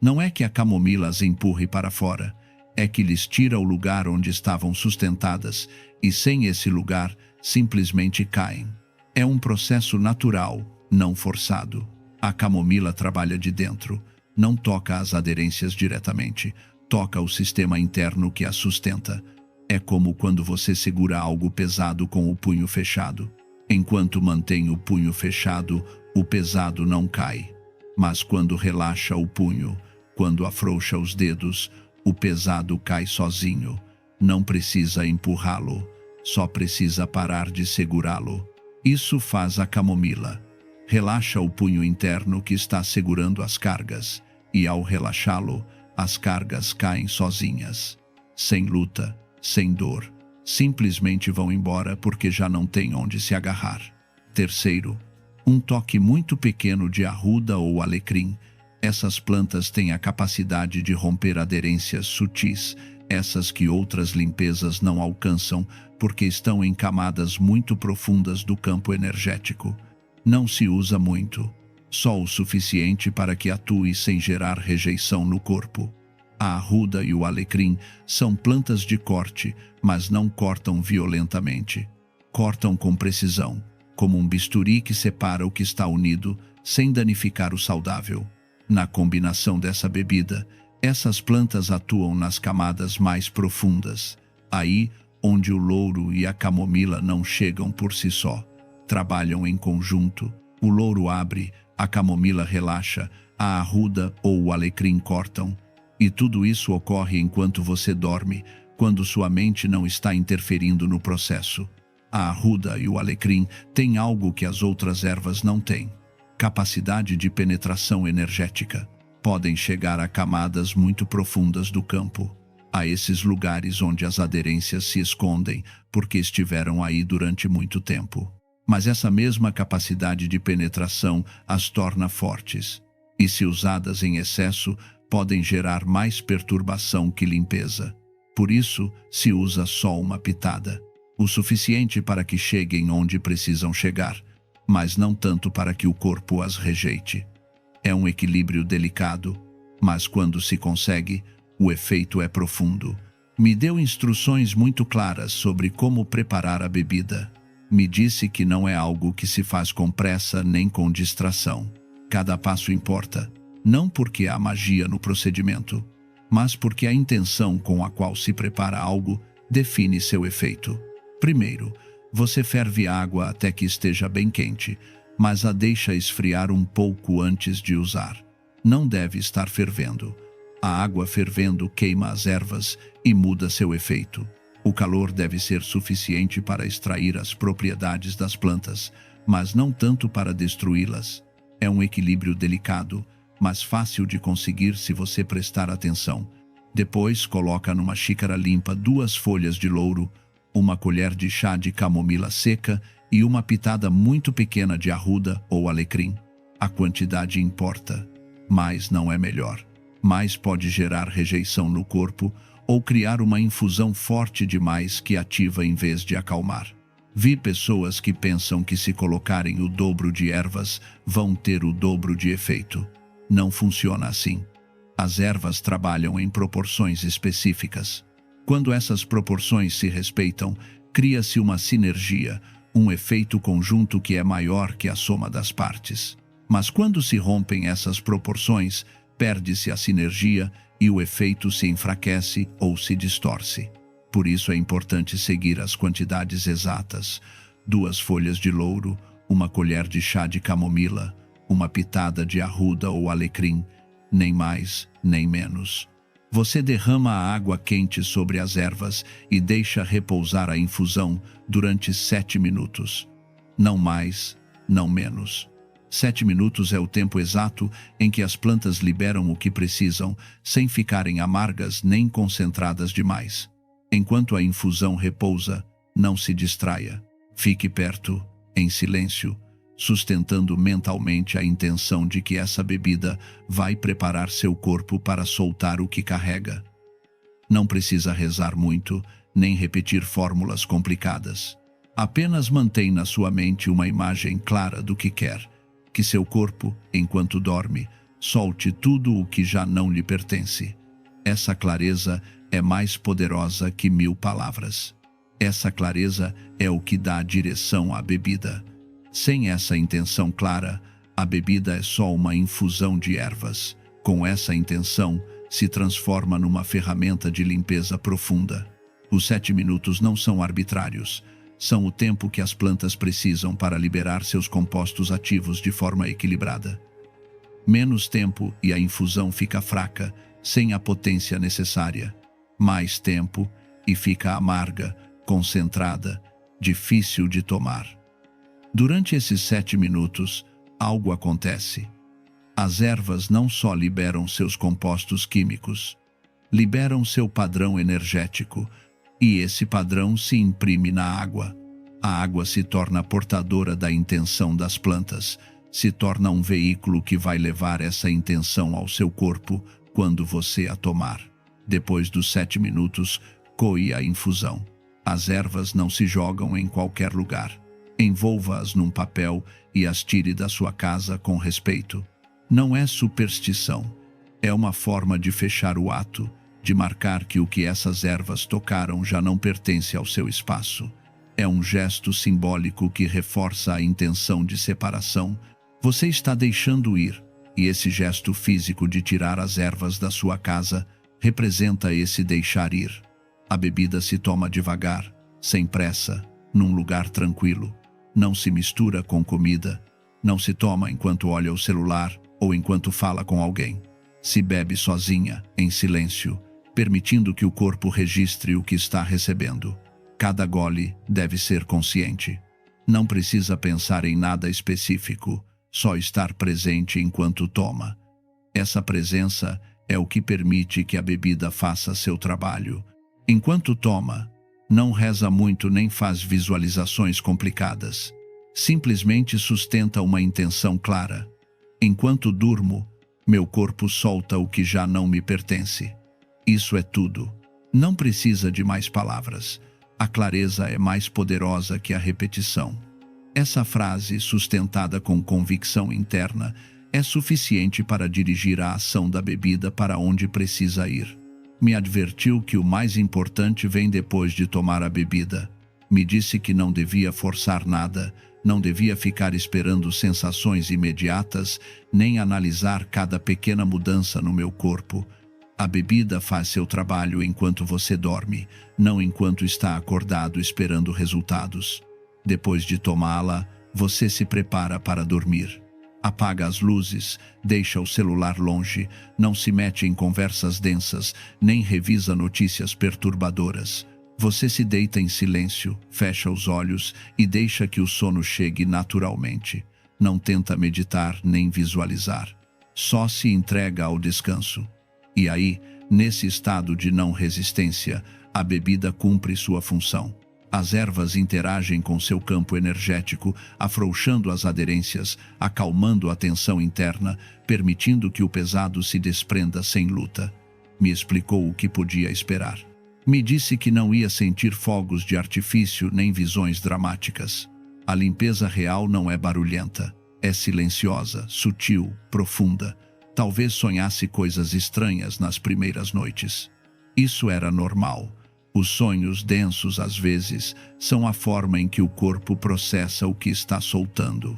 S1: Não é que a camomila as empurre para fora, é que lhes tira o lugar onde estavam sustentadas e sem esse lugar simplesmente caem. É um processo natural, não forçado. A camomila trabalha de dentro, não toca as aderências diretamente, toca o sistema interno que as sustenta. É como quando você segura algo pesado com o punho fechado. Enquanto mantém o punho fechado, o pesado não cai. Mas quando relaxa o punho, quando afrouxa os dedos, o pesado cai sozinho. Não precisa empurrá-lo, só precisa parar de segurá-lo. Isso faz a camomila. Relaxa o punho interno que está segurando as cargas, e ao relaxá-lo, as cargas caem sozinhas. Sem luta, sem dor. Simplesmente vão embora porque já não tem onde se agarrar. Terceiro, um toque muito pequeno de arruda ou alecrim. Essas plantas têm a capacidade de romper aderências sutis, essas que outras limpezas não alcançam porque estão em camadas muito profundas do campo energético. Não se usa muito, só o suficiente para que atue sem gerar rejeição no corpo. A arruda e o alecrim são plantas de corte, mas não cortam violentamente. Cortam com precisão, como um bisturi que separa o que está unido, sem danificar o saudável. Na combinação dessa bebida, essas plantas atuam nas camadas mais profundas, aí onde o louro e a camomila não chegam por si só. Trabalham em conjunto. O louro abre, a camomila relaxa, a arruda ou o alecrim cortam. E tudo isso ocorre enquanto você dorme, quando sua mente não está interferindo no processo. A arruda e o alecrim têm algo que as outras ervas não têm: capacidade de penetração energética. Podem chegar a camadas muito profundas do campo, a esses lugares onde as aderências se escondem porque estiveram aí durante muito tempo. Mas essa mesma capacidade de penetração as torna fortes, e se usadas em excesso, podem gerar mais perturbação que limpeza. Por isso, se usa só uma pitada, o suficiente para que cheguem onde precisam chegar, mas não tanto para que o corpo as rejeite. É um equilíbrio delicado, mas quando se consegue, o efeito é profundo. Me deu instruções muito claras sobre como preparar a bebida. Me disse que não é algo que se faz com pressa nem com distração. Cada passo importa, não porque há magia no procedimento, mas porque a intenção com a qual se prepara algo define seu efeito. Primeiro, você ferve água até que esteja bem quente, mas a deixa esfriar um pouco antes de usar. Não deve estar fervendo. A água fervendo queima as ervas e muda seu efeito. O calor deve ser suficiente para extrair as propriedades das plantas, mas não tanto para destruí-las. É um equilíbrio delicado, mas fácil de conseguir se você prestar atenção. Depois, coloca numa xícara limpa 2 folhas de louro, 1 colher de chá de camomila seca e uma pitada muito pequena de arruda ou alecrim. A quantidade importa, mais não é melhor. Mais pode gerar rejeição no corpo ou criar uma infusão forte demais que ativa em vez de acalmar. Vi pessoas que pensam que se colocarem o dobro de ervas vão ter o dobro de efeito. Não funciona assim. As ervas trabalham em proporções específicas. Quando essas proporções se respeitam, cria-se uma sinergia, um efeito conjunto que é maior que a soma das partes. Mas quando se rompem essas proporções, perde-se a sinergia e o efeito se enfraquece ou se distorce. Por isso é importante seguir as quantidades exatas: 2 folhas de louro, 1 colher de chá de camomila, 1 pitada de arruda ou alecrim, nem mais, nem menos. Você derrama a água quente sobre as ervas e deixa repousar a infusão durante 7 minutos. Não mais, não menos. 7 minutos é o tempo exato em que as plantas liberam o que precisam, sem ficarem amargas nem concentradas demais. Enquanto a infusão repousa, não se distraia. Fique perto, em silêncio, sustentando mentalmente a intenção de que essa bebida vai preparar seu corpo para soltar o que carrega. Não precisa rezar muito, nem repetir fórmulas complicadas. Apenas mantém na sua mente uma imagem clara do que quer, que seu corpo, enquanto dorme, solte tudo o que já não lhe pertence. Essa clareza é mais poderosa que 1000 palavras. Essa clareza é o que dá direção à bebida. Sem essa intenção clara, a bebida é só uma infusão de ervas. Com essa intenção, se transforma numa ferramenta de limpeza profunda. Os 7 minutos não são arbitrários. São o tempo que as plantas precisam para liberar seus compostos ativos de forma equilibrada. Menos tempo e a infusão fica fraca, sem a potência necessária. Mais tempo e fica amarga, concentrada, difícil de tomar. Durante esses 7 minutos, algo acontece. As ervas não só liberam seus compostos químicos, liberam seu padrão energético, e esse padrão se imprime na água. A água se torna portadora da intenção das plantas, se torna um veículo que vai levar essa intenção ao seu corpo quando você a tomar. Depois dos 7 minutos, coe a infusão. As ervas não se jogam em qualquer lugar. Envolva-as num papel e as tire da sua casa com respeito. Não é superstição. É uma forma de fechar o ato, de marcar que o que essas ervas tocaram já não pertence ao seu espaço. É um gesto simbólico que reforça a intenção de separação. Você está deixando ir, e esse gesto físico de tirar as ervas da sua casa representa esse deixar ir. A bebida se toma devagar, sem pressa, num lugar tranquilo. Não se mistura com comida. Não se toma enquanto olha o celular ou enquanto fala com alguém. Se bebe sozinha, em silêncio, permitindo que o corpo registre o que está recebendo. Cada gole deve ser consciente. Não precisa pensar em nada específico, só estar presente enquanto toma. Essa presença é o que permite que a bebida faça seu trabalho. Enquanto toma, não reza muito nem faz visualizações complicadas. Simplesmente sustenta uma intenção clara. Enquanto durmo, meu corpo solta o que já não me pertence. Isso é tudo. Não precisa de mais palavras. A clareza é mais poderosa que a repetição. Essa frase, sustentada com convicção interna, é suficiente para dirigir a ação da bebida para onde precisa ir. Me advertiu que o mais importante vem depois de tomar a bebida. Me disse que não devia forçar nada, não devia ficar esperando sensações imediatas, nem analisar cada pequena mudança no meu corpo. A bebida faz seu trabalho enquanto você dorme, não enquanto está acordado esperando resultados. Depois de tomá-la, você se prepara para dormir. Apaga as luzes, deixa o celular longe, não se mete em conversas densas, nem revisa notícias perturbadoras. Você se deita em silêncio, fecha os olhos e deixa que o sono chegue naturalmente. Não tenta meditar nem visualizar. só se entrega ao descanso. E aí, nesse estado de não resistência, a bebida cumpre sua função. As ervas interagem com seu campo energético, afrouxando as aderências, acalmando a tensão interna, permitindo que o pesado se desprenda sem luta. Me explicou o que podia esperar. Me disse que não ia sentir fogos de artifício nem visões dramáticas. A limpeza real não é barulhenta. É silenciosa, sutil, profunda. Talvez sonhasse coisas estranhas nas primeiras noites. Isso era normal. Os sonhos densos, às vezes, são a forma em que o corpo processa o que está soltando.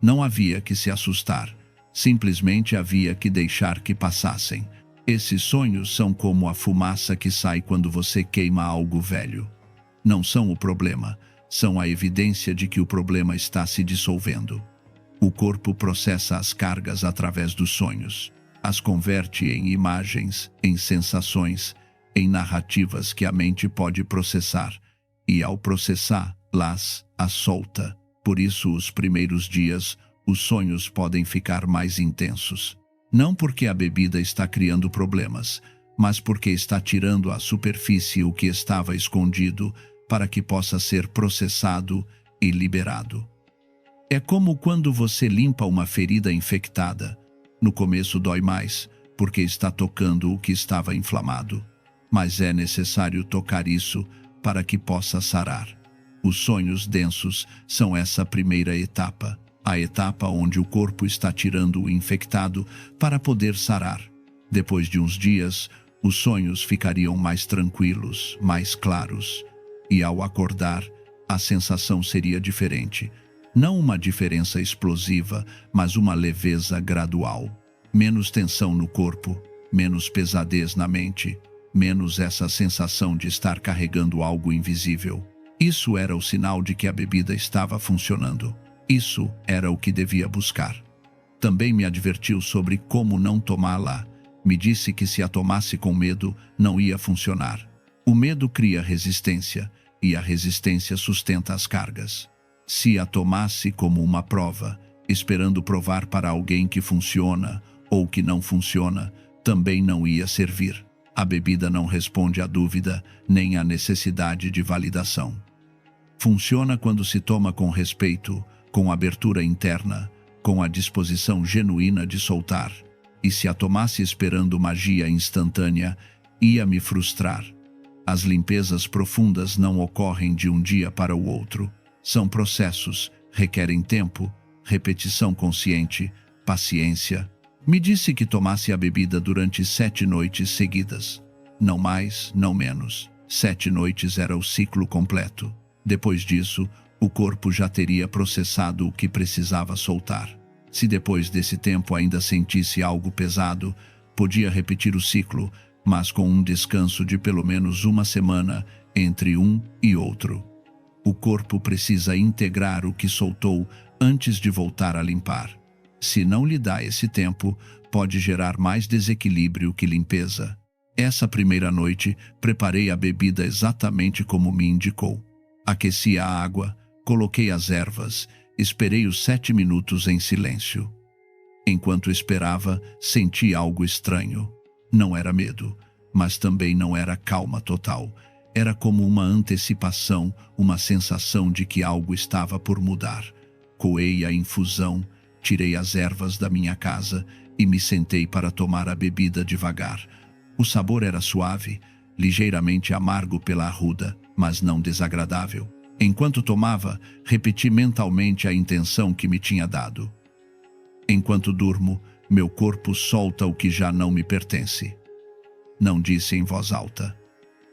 S1: Não havia que se assustar. Simplesmente havia que deixar que passassem. Esses sonhos são como a fumaça que sai quando você queima algo velho. Não são o problema, são a evidência de que o problema está se dissolvendo. O corpo processa as cargas através dos sonhos. As converte em imagens, em sensações, em narrativas que a mente pode processar. E ao processá-las, as solta. Por isso, os primeiros dias, os sonhos podem ficar mais intensos. Não porque a bebida está criando problemas, mas porque está tirando à superfície o que estava escondido para que possa ser processado e liberado. É como quando você limpa uma ferida infectada. No começo dói mais, porque está tocando o que estava inflamado. Mas é necessário tocar isso para que possa sarar. Os sonhos densos são essa primeira etapa, a etapa onde o corpo está tirando o infectado para poder sarar. Depois de uns dias, os sonhos ficariam mais tranquilos, mais claros. E ao acordar, a sensação seria diferente. Não uma diferença explosiva, mas uma leveza gradual. Menos tensão no corpo, menos pesadez na mente, menos essa sensação de estar carregando algo invisível. Isso era o sinal de que a bebida estava funcionando. Isso era o que devia buscar. Também me advertiu sobre como não tomá-la. Me disse que se a tomasse com medo, não ia funcionar. O medo cria resistência, e a resistência sustenta as cargas. Se a tomasse como uma prova, esperando provar para alguém que funciona ou que não funciona, também não ia servir. A bebida não responde à dúvida, nem à necessidade de validação. Funciona quando se toma com respeito, com abertura interna, com a disposição genuína de soltar. E se a tomasse esperando magia instantânea, ia me frustrar. As limpezas profundas não ocorrem de um dia para o outro. São processos, requerem tempo, repetição consciente, paciência. Me disse que tomasse a bebida durante 7 noites seguidas. Não mais, não menos. 7 noites era o ciclo completo. Depois disso, o corpo já teria processado o que precisava soltar. Se depois desse tempo ainda sentisse algo pesado, podia repetir o ciclo, mas com um descanso de pelo menos 1 semana entre um e outro. O corpo precisa integrar o que soltou antes de voltar a limpar. Se não lhe dá esse tempo, pode gerar mais desequilíbrio que limpeza. Essa primeira noite, preparei a bebida exatamente como me indicou. Aqueci a água, coloquei as ervas, esperei os 7 minutos em silêncio. Enquanto esperava, senti algo estranho. Não era medo, mas também não era calma total. Era como uma antecipação, uma sensação de que algo estava por mudar. Coei a infusão, tirei as ervas da minha casa e me sentei para tomar a bebida devagar. O sabor era suave, ligeiramente amargo pela arruda, mas não desagradável. Enquanto tomava, repeti mentalmente a intenção que me tinha dado. Enquanto durmo, meu corpo solta o que já não me pertence. Não disse em voz alta.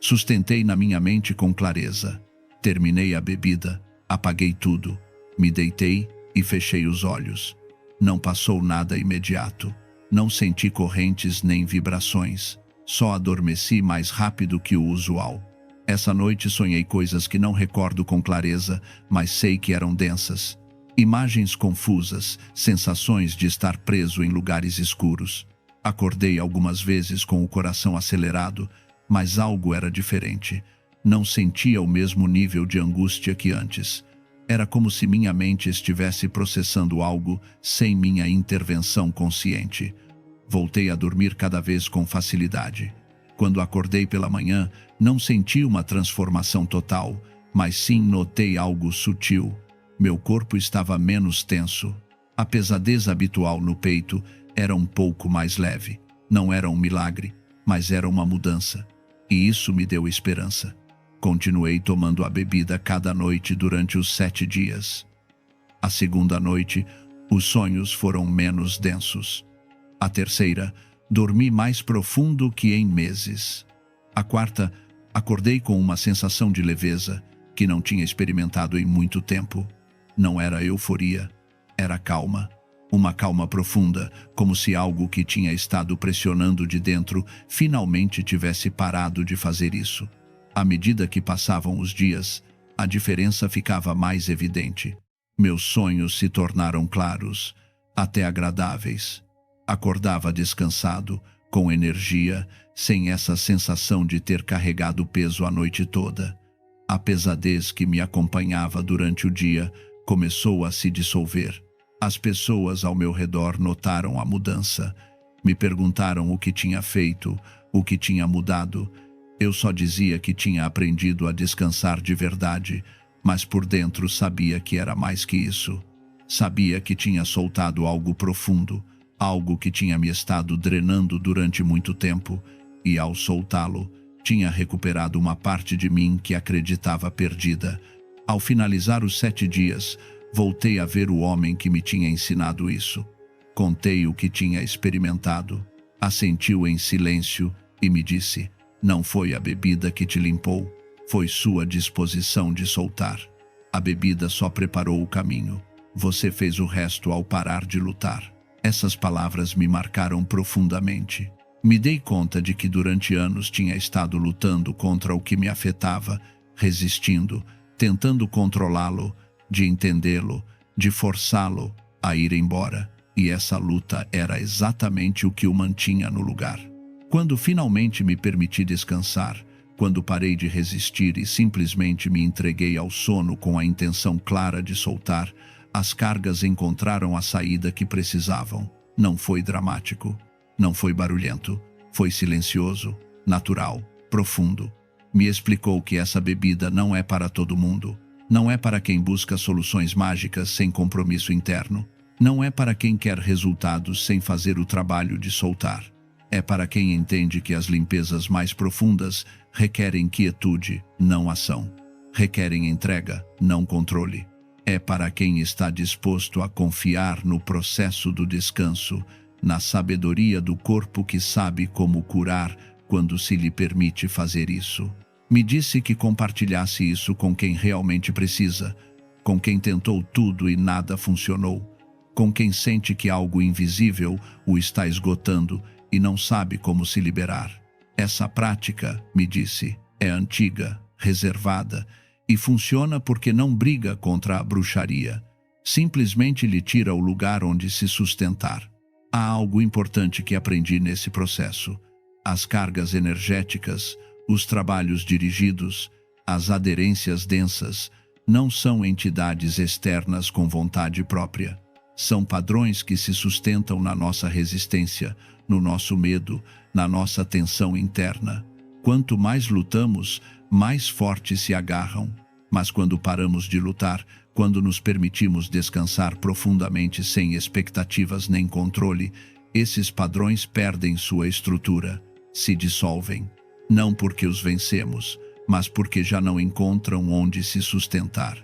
S1: Sustentei na minha mente com clareza. Terminei a bebida, apaguei tudo, me deitei e fechei os olhos. Não passou nada imediato. Não senti correntes nem vibrações. Só adormeci mais rápido que o usual. Essa noite sonhei coisas que não recordo com clareza, mas sei que eram densas. Imagens confusas, sensações de estar preso em lugares escuros. Acordei algumas vezes com o coração acelerado, mas algo era diferente. Não sentia o mesmo nível de angústia que antes. Era como se minha mente estivesse processando algo sem minha intervenção consciente. Voltei a dormir cada vez com facilidade. Quando acordei pela manhã, não senti uma transformação total, mas sim notei algo sutil. Meu corpo estava menos tenso. A pesadez habitual no peito era um pouco mais leve. Não era um milagre, mas era uma mudança. E isso me deu esperança. Continuei tomando a bebida cada noite durante os 7 dias. A segunda noite, os sonhos foram menos densos. A terceira, dormi mais profundo que em meses. A quarta, acordei com uma sensação de leveza que não tinha experimentado em muito tempo. Não era euforia, era calma. Uma calma profunda, como se algo que tinha estado pressionando de dentro finalmente tivesse parado de fazer isso. À medida que passavam os dias, a diferença ficava mais evidente. Meus sonhos se tornaram claros, até agradáveis. Acordava descansado, com energia, sem essa sensação de ter carregado peso a noite toda. A pesadez que me acompanhava durante o dia começou a se dissolver. As pessoas ao meu redor notaram a mudança. Me perguntaram o que tinha feito, o que tinha mudado. Eu só dizia que tinha aprendido a descansar de verdade, mas por dentro sabia que era mais que isso. Sabia que tinha soltado algo profundo, algo que tinha me estado drenando durante muito tempo, e ao soltá-lo, tinha recuperado uma parte de mim que acreditava perdida. Ao finalizar os 7 dias, voltei a ver o homem que me tinha ensinado isso. Contei o que tinha experimentado. Assentiu em silêncio e me disse: "Não foi a bebida que te limpou, foi sua disposição de soltar. A bebida só preparou o caminho. Você fez o resto ao parar de lutar." Essas palavras me marcaram profundamente. Me dei conta de que durante anos tinha estado lutando contra o que me afetava, resistindo, tentando controlá-lo, de entendê-lo, de forçá-lo a ir embora. E essa luta era exatamente o que o mantinha no lugar. Quando finalmente me permiti descansar, quando parei de resistir e simplesmente me entreguei ao sono com a intenção clara de soltar, as cargas encontraram a saída que precisavam. Não foi dramático, não foi barulhento, foi silencioso, natural, profundo. Me explicou que essa bebida não é para todo mundo. Não é para quem busca soluções mágicas sem compromisso interno. Não é para quem quer resultados sem fazer o trabalho de soltar. É para quem entende que as limpezas mais profundas requerem quietude, não ação. Requerem entrega, não controle. É para quem está disposto a confiar no processo do descanso, na sabedoria do corpo que sabe como curar quando se lhe permite fazer isso. Me disse que compartilhasse isso com quem realmente precisa, com quem tentou tudo e nada funcionou, com quem sente que algo invisível o está esgotando e não sabe como se liberar. Essa prática, me disse, é antiga, reservada, e funciona porque não briga contra a bruxaria. Simplesmente lhe tira o lugar onde se sustentar. Há algo importante que aprendi nesse processo. As cargas energéticas, os trabalhos dirigidos, as aderências densas, não são entidades externas com vontade própria. São padrões que se sustentam na nossa resistência, no nosso medo, na nossa tensão interna. Quanto mais lutamos, mais fortes se agarram. Mas quando paramos de lutar, quando nos permitimos descansar profundamente sem expectativas nem controle, esses padrões perdem sua estrutura, se dissolvem. Não porque os vencemos, mas porque já não encontram onde se sustentar.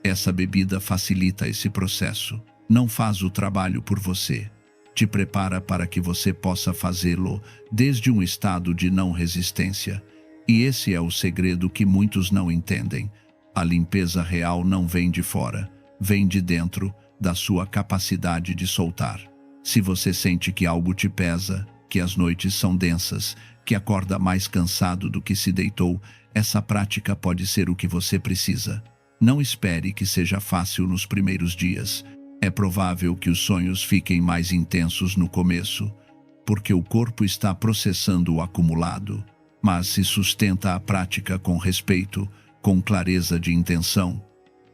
S1: Essa bebida facilita esse processo. Não faz o trabalho por você. Te prepara para que você possa fazê-lo desde um estado de não resistência. E esse é o segredo que muitos não entendem. A limpeza real não vem de fora, vem de dentro, da sua capacidade de soltar. Se você sente que algo te pesa, que as noites são densas, que acorda mais cansado do que se deitou, essa prática pode ser o que você precisa. Não espere que seja fácil nos primeiros dias. É provável que os sonhos fiquem mais intensos no começo, porque o corpo está processando o acumulado. Mas se sustenta a prática com respeito, com clareza de intenção,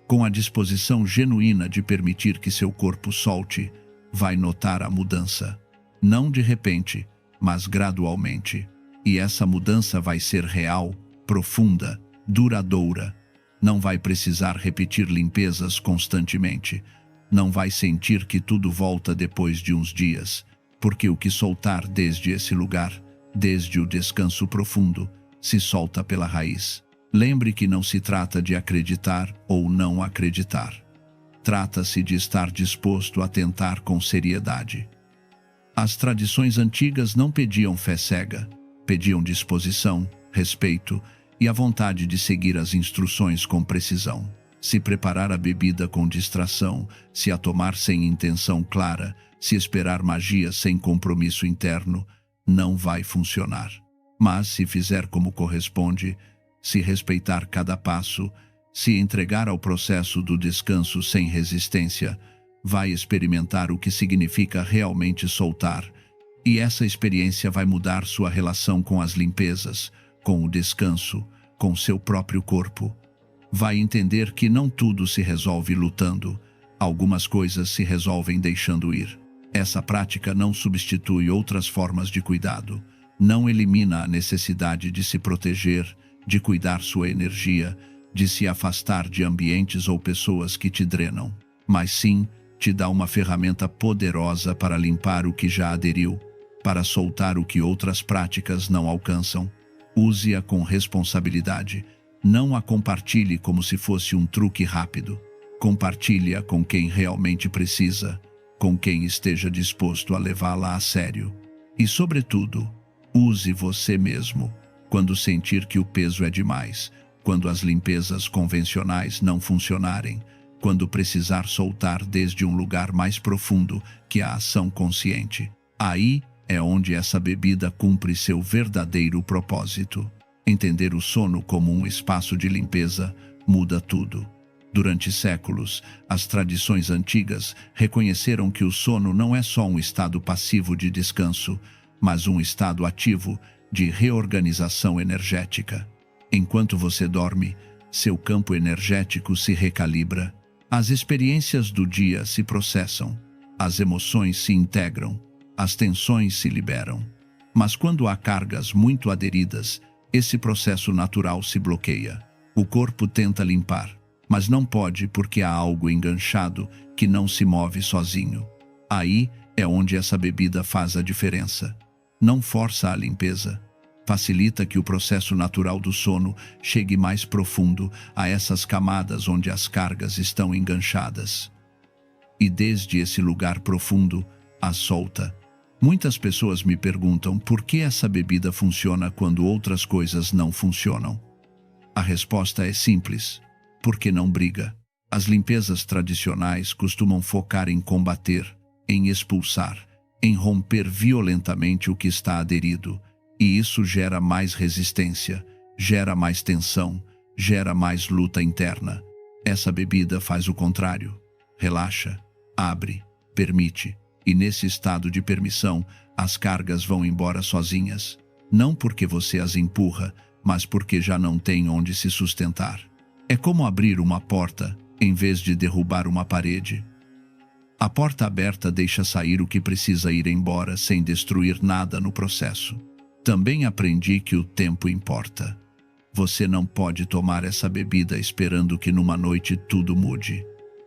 S1: com a disposição genuína de permitir que seu corpo solte, vai notar a mudança. Não de repente, mas gradualmente. E essa mudança vai ser real, profunda, duradoura. Não vai precisar repetir limpezas constantemente. Não vai sentir que tudo volta depois de uns dias, porque o que soltar desde esse lugar, desde o descanso profundo, se solta pela raiz. Lembre que não se trata de acreditar ou não acreditar. Trata-se de estar disposto a tentar com seriedade. As tradições antigas não pediam fé cega, pediam disposição, respeito e a vontade de seguir as instruções com precisão. Se preparar a bebida com distração, se a tomar sem intenção clara, se esperar magia sem compromisso interno, não vai funcionar. Mas se fizer como corresponde, se respeitar cada passo, se entregar ao processo do descanso sem resistência, vai experimentar o que significa realmente soltar. E essa experiência vai mudar sua relação com as limpezas, com o descanso, com seu próprio corpo. Vai entender que não tudo se resolve lutando. Algumas coisas se resolvem deixando ir. Essa prática não substitui outras formas de cuidado. Não elimina a necessidade de se proteger, de cuidar sua energia, de se afastar de ambientes ou pessoas que te drenam. Mas sim, te dá uma ferramenta poderosa para limpar o que já aderiu, para soltar o que outras práticas não alcançam. Use-a com responsabilidade. Não a compartilhe como se fosse um truque rápido. Compartilhe-a com quem realmente precisa, com quem esteja disposto a levá-la a sério. E, sobretudo, use você mesmo quando sentir que o peso é demais, quando as limpezas convencionais não funcionarem, quando precisar soltar desde um lugar mais profundo que a ação consciente. Aí é onde essa bebida cumpre seu verdadeiro propósito. Entender o sono como um espaço de limpeza muda tudo. Durante séculos, as tradições antigas reconheceram que o sono não é só um estado passivo de descanso, mas um estado ativo de reorganização energética. Enquanto você dorme, seu campo energético se recalibra. As experiências do dia se processam, as emoções se integram, as tensões se liberam. Mas quando há cargas muito aderidas, esse processo natural se bloqueia. O corpo tenta limpar, mas não pode porque há algo enganchado que não se move sozinho. Aí é onde essa bebida faz a diferença. Não força a limpeza. Facilita que o processo natural do sono chegue mais profundo a essas camadas onde as cargas estão enganchadas. E desde esse lugar profundo, a solta. Muitas pessoas me perguntam por que essa bebida funciona quando outras coisas não funcionam. A resposta é simples: porque não briga. As limpezas tradicionais costumam focar em combater, em expulsar, em romper violentamente o que está aderido. E isso gera mais resistência, gera mais tensão, gera mais luta interna. Essa bebida faz o contrário. Relaxa, abre, permite. E nesse estado de permissão, as cargas vão embora sozinhas. Não porque você as empurra, mas porque já não tem onde se sustentar. É como abrir uma porta, em vez de derrubar uma parede. A porta aberta deixa sair o que precisa ir embora sem destruir nada no processo. Também aprendi que o tempo importa. Você não pode tomar essa bebida esperando que numa noite tudo mude.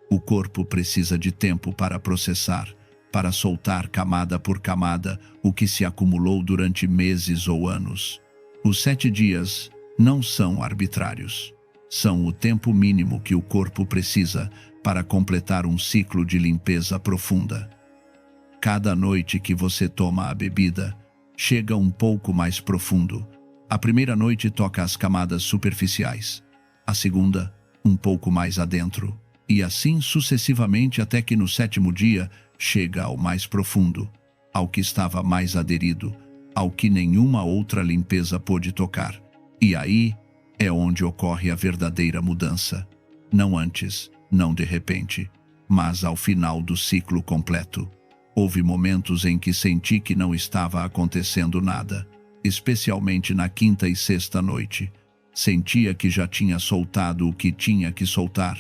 S1: O corpo precisa de tempo para processar, para soltar camada por camada o que se acumulou durante meses ou anos. Os 7 dias não são arbitrários. São o tempo mínimo que o corpo precisa para completar um ciclo de limpeza profunda. Cada noite que você toma a bebida, chega um pouco mais profundo. A primeira noite toca as camadas superficiais. A segunda, um pouco mais adentro. E assim sucessivamente até que no 7º dia, chega ao mais profundo, ao que estava mais aderido, ao que nenhuma outra limpeza pôde tocar. E aí é onde ocorre a verdadeira mudança. Não antes, não de repente, mas ao final do ciclo completo. Houve momentos em que senti que não estava acontecendo nada, especialmente na 5ª e 6ª noite. Sentia que já tinha soltado o que tinha que soltar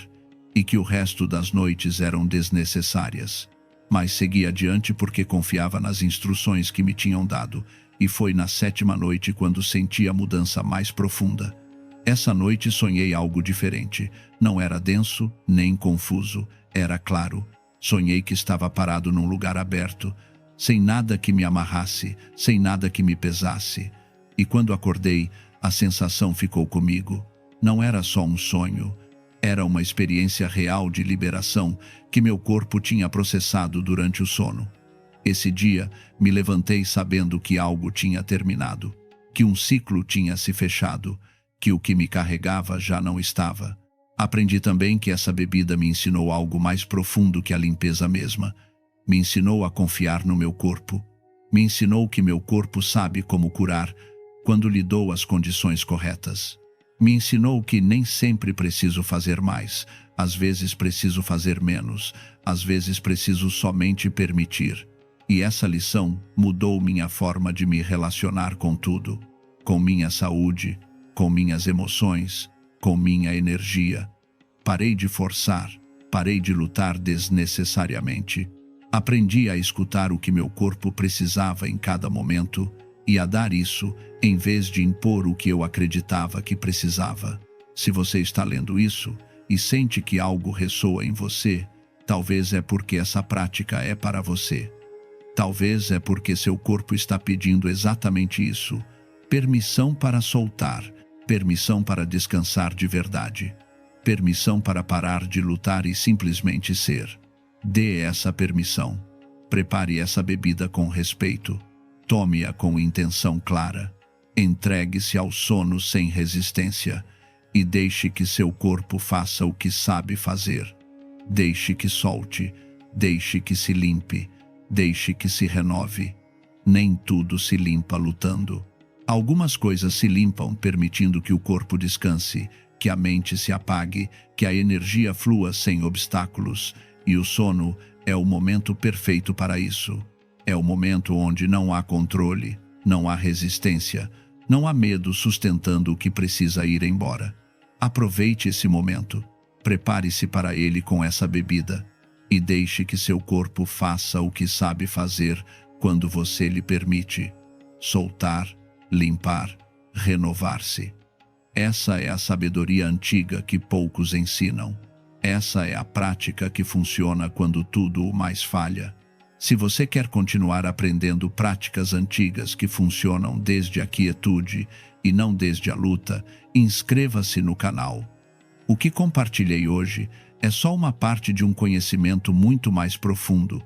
S1: e que o resto das noites eram desnecessárias. mas segui adiante porque confiava nas instruções que me tinham dado, e foi na 7ª noite quando senti a mudança mais profunda. Essa noite sonhei algo diferente. Não era denso, nem confuso, era claro. Sonhei que estava parado num lugar aberto, sem nada que me amarrasse, sem nada que me pesasse. E quando acordei, a sensação ficou comigo. Não era só um sonho, era uma experiência real de liberação que meu corpo tinha processado durante o sono. Esse dia, me levantei sabendo que algo tinha terminado, que um ciclo tinha se fechado, que o que me carregava já não estava. Aprendi também que essa bebida me ensinou algo mais profundo que a limpeza mesma. Me ensinou a confiar no meu corpo. Me ensinou que meu corpo sabe como curar quando lhe dou as condições corretas. Me ensinou que nem sempre preciso fazer mais, às vezes preciso fazer menos, às vezes preciso somente permitir. E essa lição mudou minha forma de me relacionar com tudo, com minha saúde, com minhas emoções, com minha energia. Parei de forçar, parei de lutar desnecessariamente. Aprendi a escutar o que meu corpo precisava em cada momento e a dar isso em vez de impor o que eu acreditava que precisava. Se você está lendo isso e sente que algo ressoa em você, talvez é porque essa prática é para você. Talvez é porque seu corpo está pedindo exatamente isso. Permissão para soltar, permissão para descansar de verdade, permissão para parar de lutar e simplesmente ser. Dê essa permissão. Prepare essa bebida com respeito. Tome-a com intenção clara. Entregue-se ao sono sem resistência e deixe que seu corpo faça o que sabe fazer. Deixe que solte, deixe que se limpe, deixe que se renove. Nem tudo se limpa lutando. Algumas coisas se limpam permitindo que o corpo descanse, que a mente se apague, que a energia flua sem obstáculos, e o sono é o momento perfeito para isso. É o momento onde não há controle, não há resistência, não há medo sustentando o que precisa ir embora. Aproveite esse momento, prepare-se para ele com essa bebida e deixe que seu corpo faça o que sabe fazer quando você lhe permite. Soltar, limpar, renovar-se. Essa é a sabedoria antiga que poucos ensinam. Essa é a prática que funciona quando tudo o mais falha. Se você quer continuar aprendendo práticas antigas que funcionam desde a quietude e não desde a luta, inscreva-se no canal. O que compartilhei hoje é só uma parte de um conhecimento muito mais profundo,